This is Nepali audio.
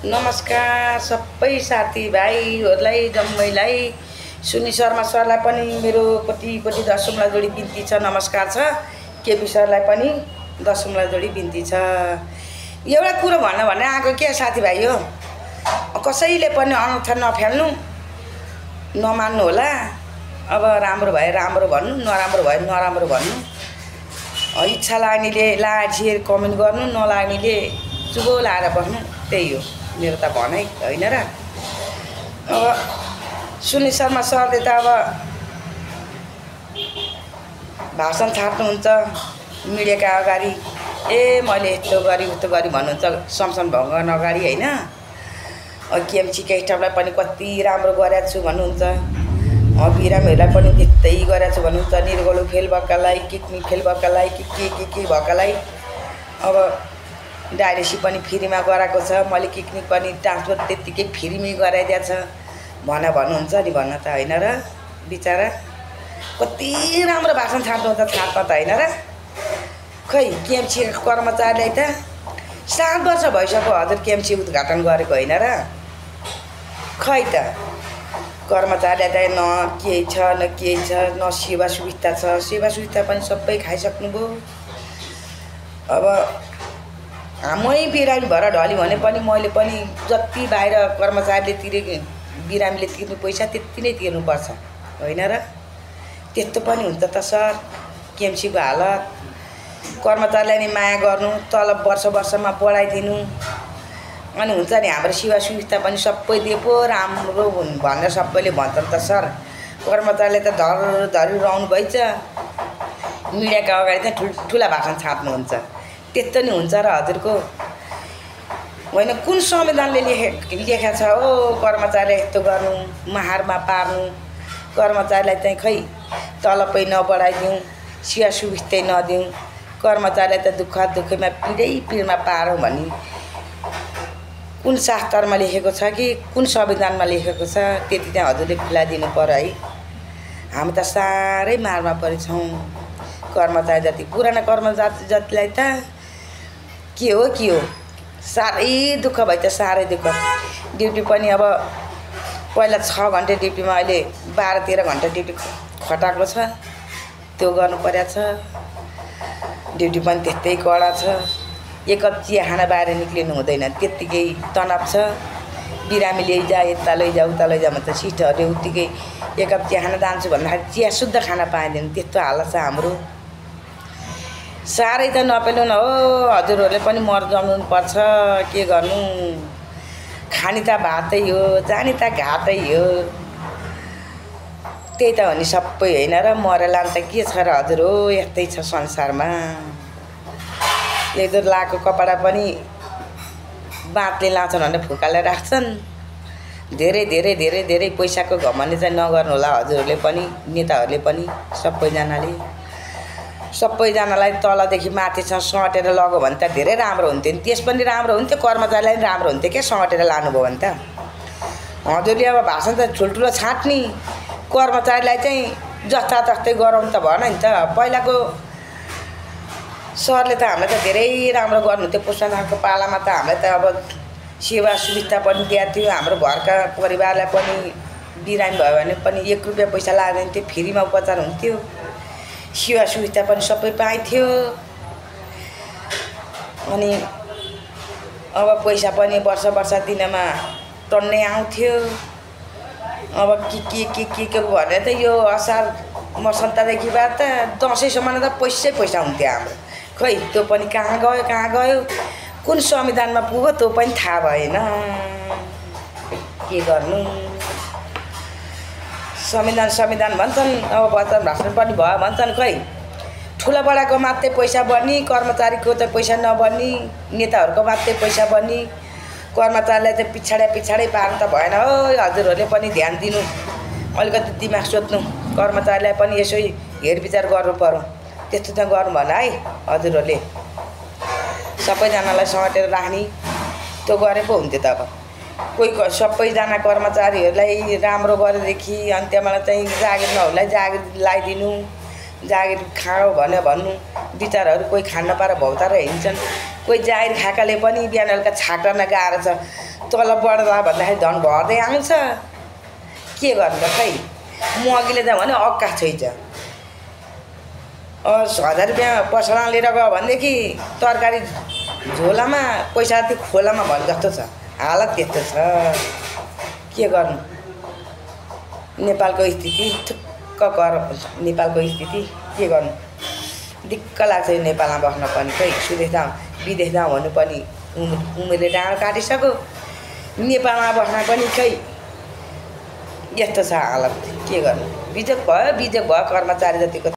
नमस्कार सबै साथीभाइहरूलाई जम्मैलाई सुनि शर्मा सरलाई पनि मेरो कोटी कोटी दशमला जोडी बिन्ती छ। नमस्कार छ। केपी सरलाई पनि दशमला जोडी बिन्ती छ। एउटा कुरो भन्ने आएको के साथीभाइ हो, कसैले पनि अनर्थ नफाल्नु, नमान्नु होला। अब राम्रो भए राम्रो भन्नु, नराम्रो भए नराम्रो भन्नु। इच्छा लाग्नेले लाएर कमेन्ट गर्नु, नलाग्नेले चुगो लाएर बस्नु, त्यही हो मेरो त भनाइ होइन र। अब सुनिल शर्मा सरले त अब भाषण छाड्नुहुन्छ मिडियाका अगाडि, मैले यस्तो गरी उस्तो गरी भन्नुहुन्छ समसन भङ्गन अगाडि होइन। केएमसीका स्टाफलाई पनि कति राम्रो गरेको छु भन्नुहुन्छ, बिरामीहरूलाई पनि त्यस्तै गरेको छु भन्नुहुन्छ, निर्गोलु फेल भएकालाई, किडनी फेल भएकालाई, के भएकालाई अब डायलिसिस पनि फ्रीमा गराएको छ, मैले किडनी पनि ट्रान्सफर त्यत्तिकै फ्रीमै गराइदिएको छ भन्नुहुन्छ नि। भन्न त होइन र, बिचरा कति राम्रो भाषण छाड्नुहुन्छ, छाड्छ त होइन र। खै केएमसी कर्मचारीलाई त 7 वर्ष भइसक्यो हजुर केएमसी उद्घाटन गरेको होइन र। खै त कर्मचारीलाई त न केही छ न केही छ, न सेवा सुविधा छ। सेवा सुविधा पनि सबै खाइसक्नुभयो। अब मै बिरामी भएर ढली भने पनि मैले पनि जति बाहिर कर्मचारीले तिरेको बिरामीले तिर्नु पैसा त्यति नै तिर्नुपर्छ होइन र। त्यस्तो पनि हुन्छ त सर केएमसीको हालत। कर्मचारीलाई नि माया गर्नु, तलब वर्षमा बढाइदिनु, अनि हुन्छ नि हाम्रो सेवा सुविधा पनि सबै दिए पो राम्रो भनेर सबैले भन्छन् त सर। कर्मचारीले त धरी रहनु भइछ, मिडियाका अगाडि चाहिँ ठुल्ठुला भाषण छाप्नुहुन्छ, त्यस्तो नि हुन्छ र हजुरको होइन। कुन संविधानले लेखेको छ हो कर्मचारीलाई यस्तो गर्नु, महारमा पार्नु, कर्मचारीलाई चाहिँ खै तलबै नबढाइदिउँ, सेवा सुविधा नदिउँ, कर्मचारीलाई त दुःखमा पिडमा पारौँ भन्ने कुन शास्त्रमा लेखेको छ कि कुन संविधानमा लेखेको छ, त्यति चाहिँ हजुरले खुलाइदिनु पर्यो है। हामी त साह्रै मारमा परेछौँ कर्मचारी जति, पुराना कर्मचारी जतिलाई त के हो साह्रै दुःख भयो त, साह्रै दुःख। ड्युटी पनि अब पहिला 6 घन्टा ड्युटीमा अहिले 12-13 घन्टा ड्युटी खटाएको छ, त्यो गर्नु परेको छ। ड्युटी पनि त्यस्तै कडा छ, एक कप चिया खाना बाहिर निक्लिनु हुँदैन, त्यत्तिकै तनाव छ। बिरामी लैजा यता लैजा उता लैजा भन्छ, सिस्टरले उत्तिकै एक कप चिया खाना जान्छु भन्दाखेरि चिया शुद्ध खाना पाइँदैन, त्यस्तो हालत छ हाम्रो। साह्रै त नपेलु न हो, हजुरहरूले पनि मर जमाउनु पर्छ, के गर्नु। खानी त भातै हो, जानी त घाटै हो, त्यही त हो नि सबै होइन र। मरेर लानु त के छ र हजुर हो, यस्तै छ संसारमा। एक लाको कपडा पनि बाँतले लाउँछन् भनेर फुकालेर राख्छन्। धेरै धेरै धेरै धेरै पैसाको घमण्ड चाहिँ नगर्नु होला हजुरहरूले पनि, नेताहरूले पनि, सबैजनालाई तलदेखि माथिसम्म सटेर लग्यो भने त धेरै राम्रो हुन्थ्यो नि। त्यस पनि राम्रो हुन्थ्यो, कर्मचारीलाई पनि राम्रो हुन्थ्यो क्या सटेर लानुभयो भने त। हजुरले अब भाषण त ठुल्ठुलो छाट्ने, कर्मचारीलाई चाहिँ जस्तै गराउनु त भएन नि त। पहिलाको सरले त हामीलाई त धेरै राम्रो गर्नुहुन्थ्यो, पुष्पनाथको पालामा त हामीलाई त अब सेवा सुविधा पनि दिएको थियो। हाम्रो घरका परिवारलाई पनि बिरामी भयो भने पनि 1 रुपियाँ पैसा लाग्दैन थियो, फ्रीमा उपचार हुन्थ्यो, सेवा सुविधा पनि सबै पाइन्थ्यो। अनि अब पैसा पनि वर्ष दिनमा टन्नै आउँथ्यो। अब के भने त यो असार मसन्तदेखि बाद त दसैँसम्म त पैसा हुन्थ्यो हाम्रो। खै त्यो पनि कहाँ गयो, कुन संविधानमा पुग्यो त्यो पनि थाहा भएन, के गर्नु। संविधान भन्छन्, अब वचन भाषण पनि भयो भन्छन्। खै ठुला बडाको मात्रै पैसा बढ्ने, कर्मचारीको त पैसा नबढ्ने, नेताहरूको मात्रै पैसा बढ्ने, कर्मचारीलाई त पिछाडै पार्नु त भएन हो। हजुरहरूले पनि ध्यान दिनु, अलिकति दिमाग सोध्नु, कर्मचारीलाई पनि यसो हेरविचार गर्नु पर्यो। त्यस्तो त गर्नु भएन है हजुरहरूले। सबैजनालाई सटेर राख्ने, त्यो गरे पो हुन्थ्यो त। अब कोही सबैजना कर्मचारीहरूलाई राम्रो गरेदेखि अनि त्यहाँबाट चाहिँ जागिर नहुलाई जागिर लगाइदिनु, जागिर खाओ भन्नु, बिचाराहरू कोही खान नपाएर भौताएर हिँड्छन्, कोही जाहिर खाएकाले पनि बिहान बेलुका छाट्न गाह्रो छ, तल बढ्दा भन्दाखेरि धन घट्दै आउँछ। के गर्नु त खै। म अघिल्लो त भने अक्का छैछ। 1000 रुपियाँ पसलमा लिएर गयो भनेदेखि तरकारी झोलामा पैसा त्यो खोलामा भने जस्तो छ, हालत त्यस्तो छ। के गर्नु, नेपालको स्थिति ठुक्क नेपालको स्थिति के गर्नु। दिक्क लाग्छ यो नेपालमा बस्न पनि खै। विदेश जाउँ भन्नु पनि उमेरले डाँडो काटिसक्यो, नेपालमा बस्न पनि खै यस्तो छ हालत। के गर्नु, बिजोग भयो कर्मचारी जतिको